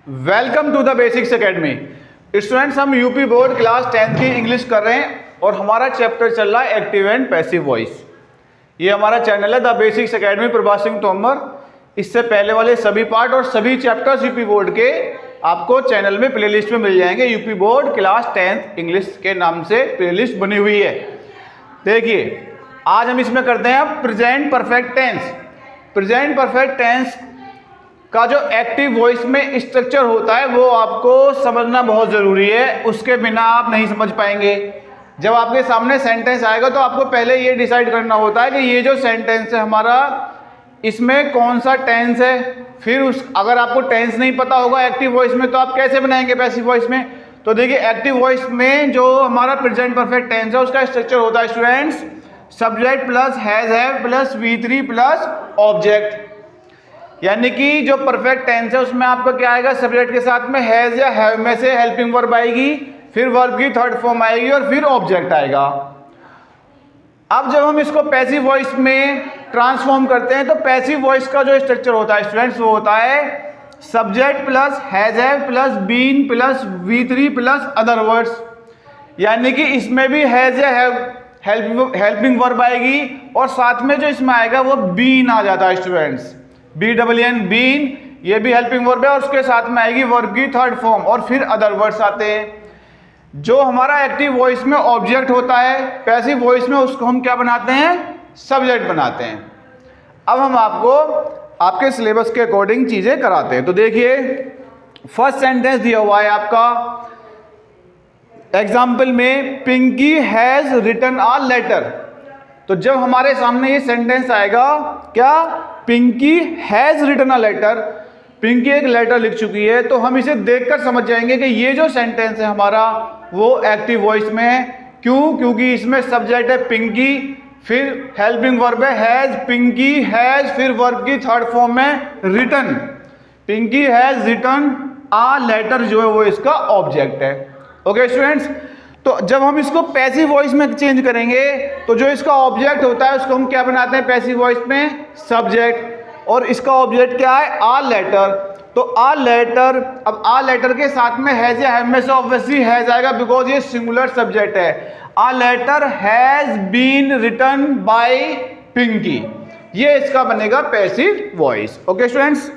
Welcome to the basics academy. Students, हम UP board class 10th की English कर रहे हैं और हमारा चैप्टर चल रहा है एक्टिव एंड पैसिव वॉइस। ये हमारा चैनल है the basics academy, Prabhas Singh Tomar. इससे पहले वाले सभी पार्ट और सभी चैप्टर्स यूपी बोर्ड के आपको चैनल में प्लेलिस्ट में मिल जाएंगे। UP board class 10th English के नाम से प्लेलिस्ट बनी हुई है। देखिए, आज हम इसमें करते हैं present perfect tense. Present perfect tense का जो एक्टिव वॉइस में स्ट्रक्चर होता है वो आपको समझना बहुत ज़रूरी है, उसके बिना आप नहीं समझ पाएंगे। जब आपके सामने सेंटेंस आएगा तो आपको पहले ये डिसाइड करना होता है कि ये जो सेंटेंस है हमारा, इसमें कौन सा टेंस है। फिर अगर आपको टेंस नहीं पता होगा एक्टिव वॉइस में तो आप कैसे बनाएंगे पैसिव वॉइस में। तो देखिए, एक्टिव वॉइस में जो हमारा प्रेजेंट परफेक्ट टेंस है उसका स्ट्रक्चर होता है students, subject plus has have plus V3 plus object. यानी कि जो परफेक्ट टेंस है उसमें आपका क्या आएगा, सब्जेक्ट के साथ में हैज या हैव में से हेल्पिंग वर्ब आएगी, फिर वर्ब की थर्ड फॉर्म आएगी और फिर ऑब्जेक्ट आएगा। अब जब हम इसको पैसिव वॉइस में ट्रांसफॉर्म करते हैं तो पैसिव वॉइस का जो स्ट्रक्चर होता है स्टूडेंट्स वो होता है subject plus has have plus been plus V3 plus other words. यानी कि इसमें भी हैज या हैव हेल्पिंग वर्ब आएगी और साथ में जो इसमें आएगा वो बीन आ जाता है स्टूडेंट्स, BEEN बीन, ये भी हेल्पिंग वर्ब है और उसके साथ में आएगी वर्ब की थर्ड फॉर्म और फिर अदर वर्ड्स आते हैं। जो हमारा एक्टिव वॉइस में ऑब्जेक्ट होता है, पैसिव वॉइस में उसको हम क्या बनाते हैं, सब्जेक्ट बनाते हैं। अब हम आपको आपके सिलेबस के अकॉर्डिंग चीजें कराते हैं। तो देखिए, फर्स्ट सेंटेंस दिया हुआ है आपका एग्जाम्पल में, Pinky has written a letter. तो जब हमारे सामने ये सेंटेंस आएगा, क्या, Pinky has written a letter, Pinky एक लेटर लिख चुकी है, तो हम इसे देखकर समझ जाएंगे कि ये जो सेंटेंस है हमारा वो एक्टिव वॉइस में है। क्यों? क्योंकि इसमें सब्जेक्ट है पिंकी, फिर हेल्पिंग वर्ब है हैज, पिंकी हैज, फिर वर्ब की थर्ड फॉर्म में written, Pinky has written a letter जो है वो इसका ऑब्जेक्ट है। ओके स्टूडेंट्स, तो जब हम इसको पैसिव वॉइस में चेंज करेंगे तो जो इसका ऑब्जेक्ट होता है उसको हम क्या बनाते हैं पैसिव वॉइस में, सब्जेक्ट, और इसका ऑब्जेक्ट क्या है, आ लेटर। तो आ लेटर, अब आ लेटर के साथ में हैज या हैव में से ऑब्वियसली हैज आएगा बिकॉज ये सिंगुलर सब्जेक्ट है। A letter has been written by Pinky, ये इसका बनेगा passive voice. Okay students,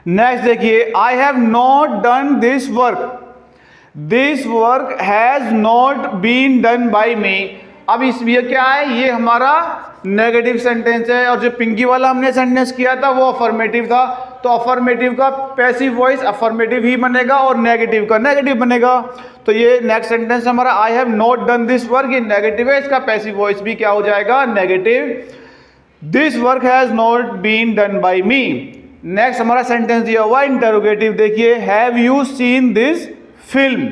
next देखिए, I have not done this work, this work has not been done by me. अब इसमें क्या है, ये हमारा नेगेटिव सेंटेंस है और जो पिंकी वाला हमने सेंटेंस किया था वो अफर्मेटिव था। तो अफर्मेटिव का पैसिव वॉइस अफर्मेटिव ही बनेगा और नेगेटिव का नेगेटिव बनेगा। तो ये नेक्स्ट सेंटेंस हमारा I have not done this work, ये नेगेटिव है, इसका पैसिव वॉइस भी क्या हो जाएगा, negative. This work has not been done by me. Next हमारा सेंटेंस दिया हुआ इंटरोगेटिव। देखिए, have you seen this film,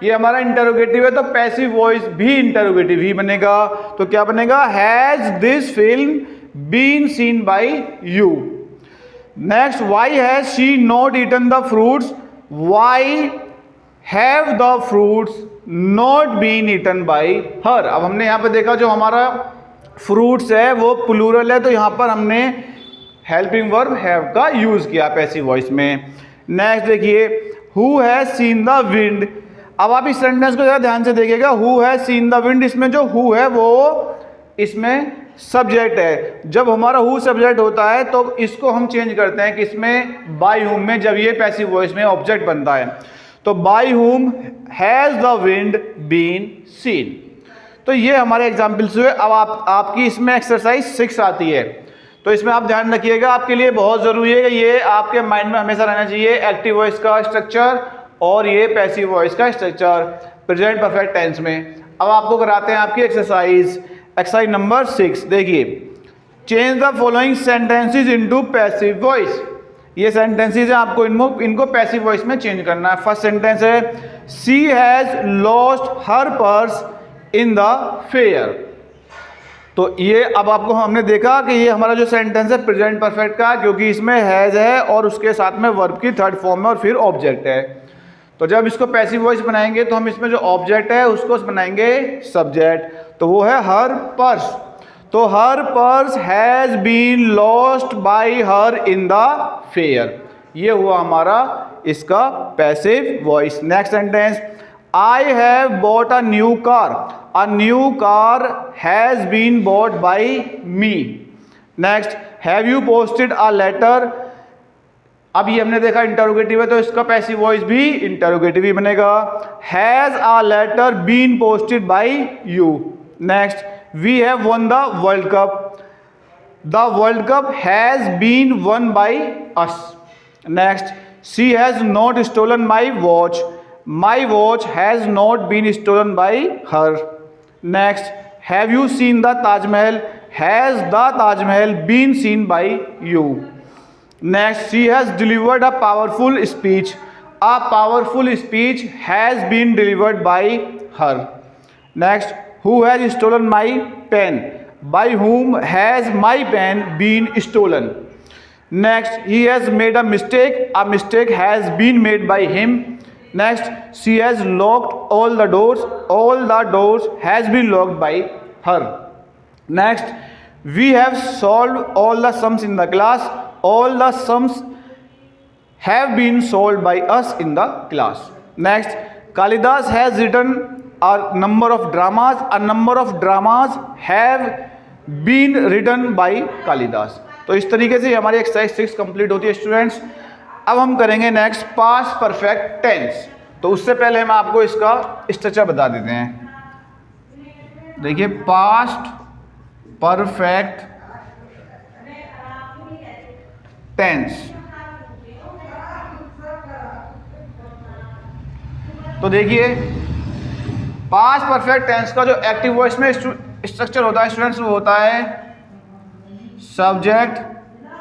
ये हमारा इंटरोगेटिव है तो पैसिव वॉइस भी इंटरोगेटिव ही बनेगा। तो क्या बनेगा, has this film been seen by you. Next, why has she not eaten the fruits, why have the fruits not been eaten by her. अब हमने यहाँ पे देखा जो हमारा फ्रूट्स है वो प्लूरल है, तो यहाँ पर हमने हेल्पिंग वर्ब हैव का यूज किया पैसिव वॉइस में। नेक्स्ट देखिए, who has seen the wind. अब आप इस सेंटेंस को जरा ध्यान से देखिएगा, who has seen the wind, इसमें जो हु है वो इसमें सब्जेक्ट है। जब हमारा हु सब्जेक्ट होता है तो इसको हम चेंज करते हैं किसमें, बाय हुम में, जब ये पैसिव वॉइस में ऑब्जेक्ट बनता है। तो by whom has the wind been seen. तो ये हमारे एग्जाम्पल्स हुए। अब आपकी इसमें एक्सरसाइज 6 आती है, तो इसमें आप ध्यान रखिएगा, आपके लिए बहुत ज़रूरी है कि ये आपके माइंड में हमेशा रहना चाहिए, एक्टिव वॉइस का स्ट्रक्चर और ये पैसिव वॉइस का स्ट्रक्चर प्रेजेंट परफेक्ट टेंस में। अब आपको कराते हैं आपकी एक्सरसाइज नंबर 6। देखिए, change the following sentences into passive voice. ये सेंटेंसेस हैं, आपको इनको पैसिव वॉइस में चेंज करना है। फर्स्ट सेंटेंस है, she has lost her purse in the fair. तो ये अब आपको हमने देखा कि ये हमारा जो सेंटेंस है प्रेजेंट परफेक्ट का, क्योंकि इसमें हैज है और उसके साथ में वर्ब की थर्ड फॉर्म है और फिर ऑब्जेक्ट है। तो जब इसको पैसिव वॉइस बनाएंगे तो हम इसमें जो ऑब्जेक्ट है उसको बनाएंगे सब्जेक्ट, तो वो है हर पर्स। तो her purse has been lost by her in the fair, ये हुआ हमारा इसका passive voice. Next sentence, I have bought a new car, a new car has been bought by me. Next, have you posted a letter, अब ये हमने देखा interrogative है तो इसका पैसिव वॉइस भी इंटरोगेटिव ही बनेगा। Has a letter been posted by you. Next, we have won the world cup, the world cup has been won by us. Next, she has not stolen my watch, my watch has not been stolen by her. Next, have you seen the Taj Mahal, has the Taj Mahal been seen by you. Next, she has delivered a powerful speech, a powerful speech has been delivered by her. Next, who has stolen my pen, by whom has my pen been stolen. Next, he has made a mistake has been made by him. Next, she has locked all the doors has been locked by her. Next, we have solved all the sums in the class, all the sums have been solved by us in the class. Next, Kalidas has written a number of dramas, a number of dramas have been written by Kalidas. तो इस तरीके से हमारी exercise 6 complete होती है students. अब हम करेंगे नेक्स्ट पास्ट परफेक्ट टेंस। तो उससे पहले हम आपको इसका स्ट्रक्चर बता देते हैं। देखिए, पास्ट परफेक्ट टेंस, तो देखिए पास्ट परफेक्ट टेंस का जो एक्टिव वॉइस में स्ट्रक्चर होता है स्टूडेंट्स, वो होता है subject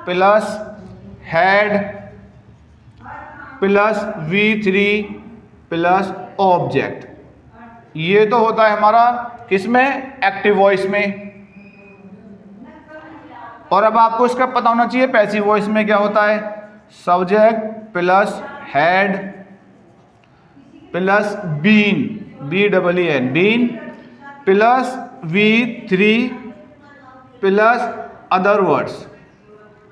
plus had plus V3 plus object. ये तो होता है हमारा किसमें, एक्टिव वॉइस में। और अब आपको इसका पता होना चाहिए पैसिव वॉइस में क्या होता है, subject plus had plus been, BEEN been plus V3 plus other words.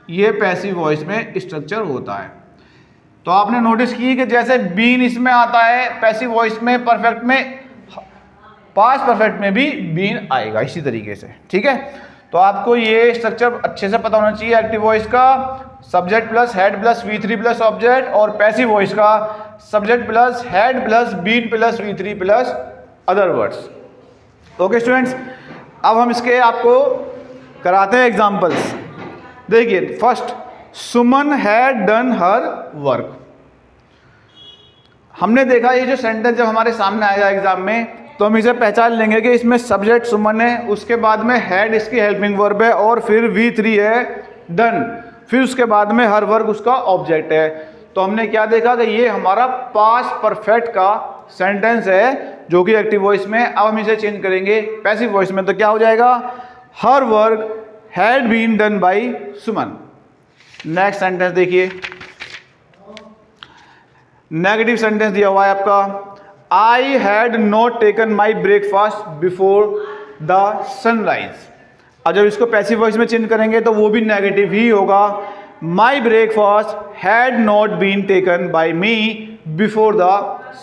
ये पैसिव वॉइस में स्ट्रक्चर होता है। तो आपने नोटिस की कि जैसे बीन इसमें आता है पैसिव वॉइस में, परफेक्ट में, पास्ट परफेक्ट में भी बीन आएगा इसी तरीके से। ठीक है, तो आपको ये स्ट्रक्चर अच्छे से पता होना चाहिए एक्टिव वॉइस का, subject plus had plus V3 plus object, और पैसिव वॉइस का subject plus had plus been plus V3 plus other words. Okay students, अब हम इसके आपको कराते हैं एग्जांपल्स। देखिए, first, Suman had done her work. हमने देखा ये जो सेंटेंस जब हमारे सामने आएगा एग्जाम में तो हम इसे पहचान लेंगे कि इसमें सब्जेक्ट सुमन है, उसके बाद में हेड इसकी हेल्पिंग वर्ब है, और फिर V3 है डन, फिर उसके बाद में हर वर्क उसका ऑब्जेक्ट है। तो हमने क्या देखा कि ये हमारा पास्ट परफेक्ट का सेंटेंस है जो कि एक्टिव वॉइस में। अब हम इसे चेंज करेंगे पैसिव वॉइस में, तो क्या हो जाएगा, her work had been done by Suman. Next sentence देखिए, नेगेटिव सेंटेंस दिया हुआ है आपका, I had not taken my breakfast before the sunrise. अब जब इसको पैसिव वॉइस में चेंज करेंगे तो वो भी नेगेटिव ही होगा, my breakfast had not been taken by me before the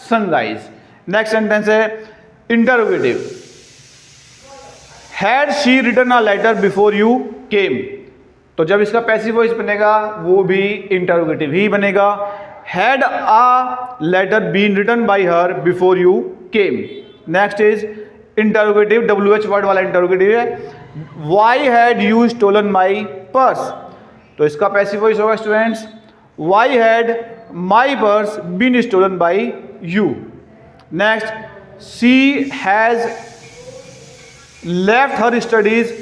sunrise. Next sentence है interrogative, had she written a letter before you came. तो जब इसका पैसिव वॉइस बनेगा वो भी इंटरोगेटिव ही बनेगा, had a letter been written by her before you came. Next is interrogative, WH word वाला interrogative है, why had you stolen my purse? तो इसका पैसिव वॉइस होगा students, why had my purse been stolen by you? Next, she has left her studies,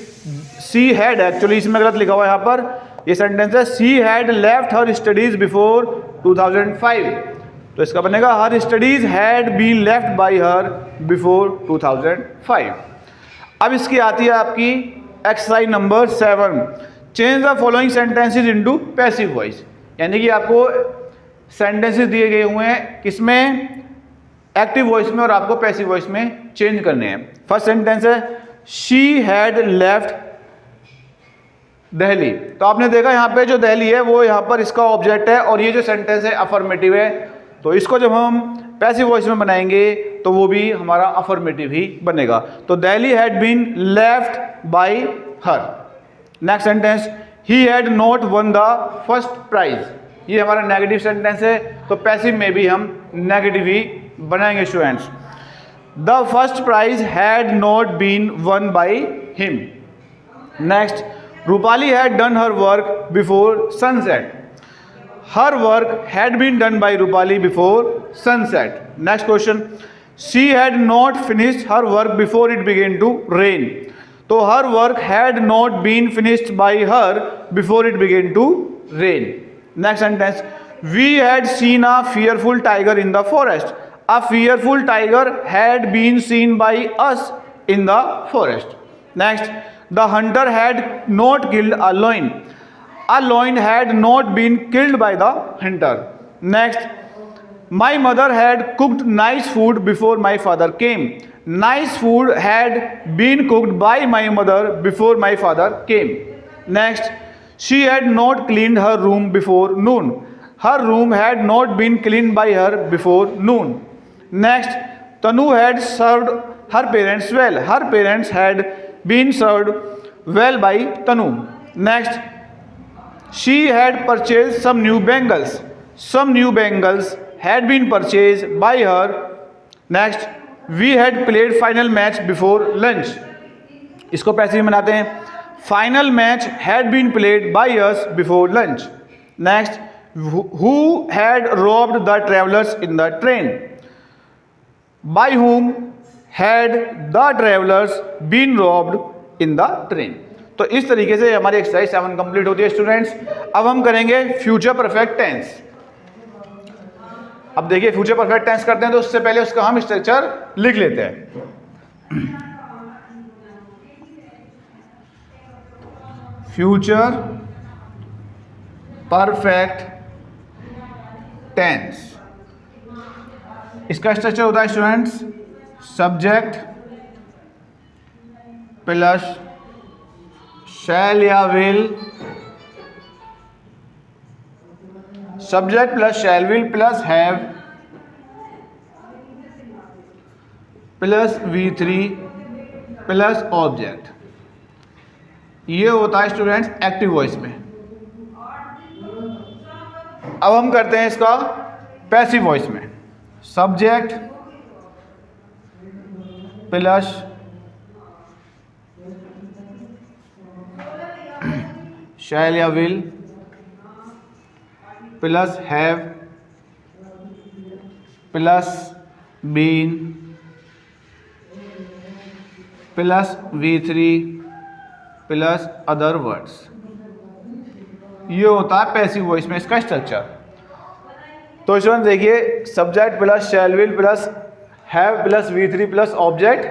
she had, actually इसमें गलत लिखा हुआ है यहाँ पर, ये सेंटेंस है she had left her studies before 2005। तो इसका बनेगा her studies had been left by her before 2005। अब इसकी आती है आपकी exercise number 7, change the following sentences into passive voice. यानी कि आपको सेंटेंसेस दिए गए हुए हैं किसमें, एक्टिव वॉइस में, और आपको पैसिव वॉइस में चेंज करने हैं। फर्स्ट सेंटेंस है शी हैड लेफ्ट दिल्ली। तो आपने देखा यहाँ पे जो दिल्ली है वो यहाँ पर इसका ऑब्जेक्ट है और ये जो सेंटेंस है अफर्मेटिव है। तो इसको जब हम पैसिव वॉइस में बनाएंगे तो वो भी हमारा अफर्मेटिव ही बनेगा। तो Delhi had been left by her. Next sentence, he had not won the first prize. ये हमारा नेगेटिव सेंटेंस है, तो पैसिव में भी हम नेगेटिव ही बनाएंगे students. The first prize had not been won by him. Next, Rupali had done her work before sunset. Her work had been done by Rupali before sunset. Next question. She had not finished her work before it began to rain. So her work had not been finished by her before it began to rain. Next sentence. We had seen a fearful tiger in the forest. A fearful tiger had been seen by us in the forest. Next. The hunter had not killed a lion. A lion had not been killed by the hunter. Next, my mother had cooked nice food before my father came. Nice food had been cooked by my mother before my father came. Next, she had not cleaned her room before noon. Her room had not been cleaned by her before noon. Next, Tanu had served her parents well. Her parents had been served well by Tanu. Next, she had purchased some new bangles. Some new bangles had been purchased by her. Next, we had played final match before lunch. इसको passive में बनाते हैं। Final match had been played by us before lunch. Next, who had robbed the travelers in the train? By whom had the travelers been robbed in the train? तो इस तरीके से हमारी exercise 7 complete होती है स्टूडेंट्स। अब हम करेंगे फ्यूचर परफेक्ट टेंस। अब देखिए फ्यूचर परफेक्ट टेंस करते हैं तो उससे पहले उसका हम स्ट्रक्चर लिख लेते हैं। फ्यूचर परफेक्ट टेंस, इसका स्ट्रक्चर होता है स्टूडेंट्स सब्जेक्ट प्लस शैल या will, subject plus shall will plus have plus V3 plus object. ये होता है स्टूडेंट्स एक्टिव वॉइस में। अब हम करते हैं इसका पैसिव वॉइस में। सब्जेक्ट प्लस शैल या will plus have plus been plus V3 plus other words. ये होता है पैसिव वॉइस में इसका स्ट्रक्चर। तो स्टूडेंट देखिए subject plus shall will plus have plus V3 plus object,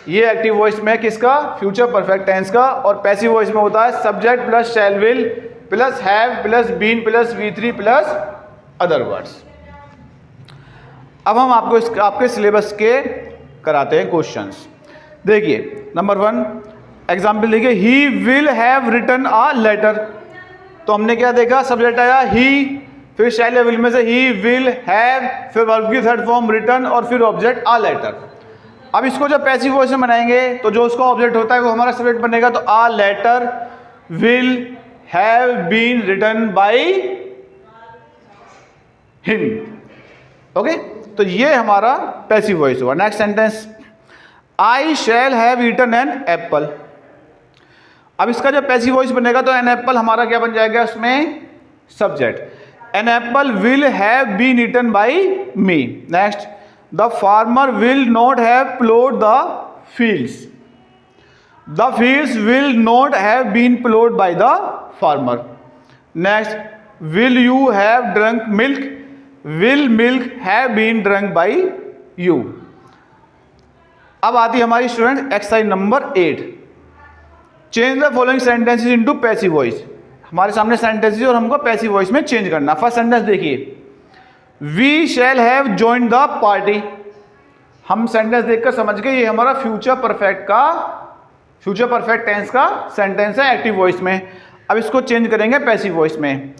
ये एक्टिव वॉइस में किसका फ्यूचर परफेक्ट टेंस का। और पैसिव वॉइस में होता है subject plus shall will plus have plus been plus V3 plus other words. अब हम आपको आपके सिलेबस के कराते हैं क्वेश्चंस। देखिए नंबर 1 एग्जाम्पल देखिए, he will have written a letter. तो हमने क्या देखा, सब्जेक्ट आया ही, फिर शैल या विल में से ही विल हैव, फिर वर्ब की थर्ड फॉर्म रिटन और फिर ऑब्जेक्ट अ लेटर। अब इसको जब पैसिव वॉइस में बनाएंगे तो जो उसका ऑब्जेक्ट होता है वो हमारा सब्जेक्ट बनेगा। तो a letter will have been written by him. Okay, तो ये हमारा पैसिव वॉइस हुआ। Next sentence, I shall have eaten an apple. अब इसका जब पैसिव वॉइस बनेगा तो एन एप्पल हमारा क्या बन जाएगा उसमें subject. An apple will have been eaten by me. Next, the farmer will not have plowed the fields. The fields will not have been plowed by the farmer. Next, will you have drunk milk? Will milk have been drunk by you? अब आती है हमारी student exercise number 8। Change the following sentences into passive voice. हमारे सामने sentences और हमको passive voice में change करना। फर्स्ट सेंटेंस देखिए, we shall have join the party. हम सेंटेंस देखकर समझ गए ये हमारा फ्यूचर परफेक्ट टेंस का सेंटेंस है एक्टिव वॉइस में। अब इसको चेंज करेंगे पैसिव वॉइस में,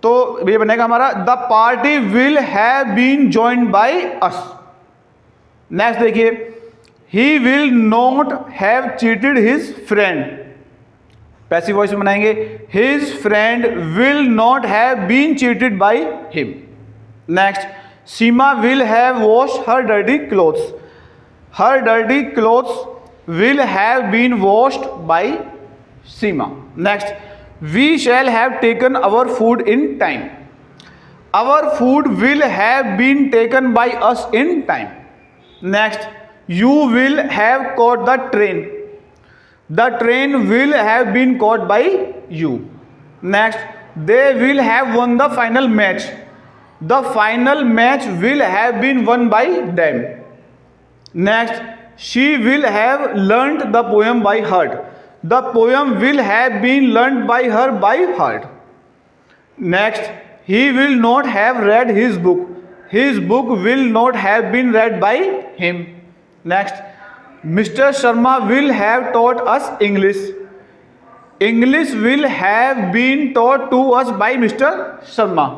तो ये बनेगा हमारा the party will have been joined by us. Next देखिए, he will not have cheated his friend, passive voice में बनाएंगे his friend will not have been cheated by him. Next, Seema will have wash her dirty clothes, her dirty clothes will have been washed by Seema. Next, we shall have taken our food in time, our food will have been taken by us in time. Next, you will have caught the train, the train will have been caught by you. Next, they will have won the final match, the final match will have been won by them. Next, she will have learnt the poem by heart, the poem will have been learnt by her by heart. Next, he will not have read his book will not have been read by him. Next, Mr. Sharma will have taught us English, English will have been taught to us by Mr. Sharma.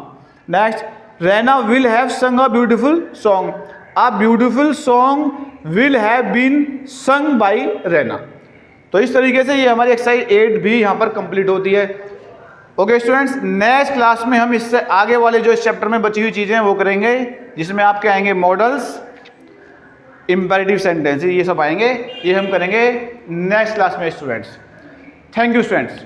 Next, Raina will have sung a beautiful song, a beautiful song will have been sung by Raina. तो इस तरीके से ये हमारी exercise 8 भी यहाँ पर complete होती है। ओके स्टूडेंट्स, नेक्स्ट क्लास में हम इससे आगे वाले जो इस चैप्टर में बची हुई चीज़ें हैं वो करेंगे, जिसमें आपके आएंगे मॉडल्स, इंपेरेटिव सेंटेंस, ये सब आएंगे, ये हम करेंगे नेक्स्ट क्लास में स्टूडेंट्स। Thank you students.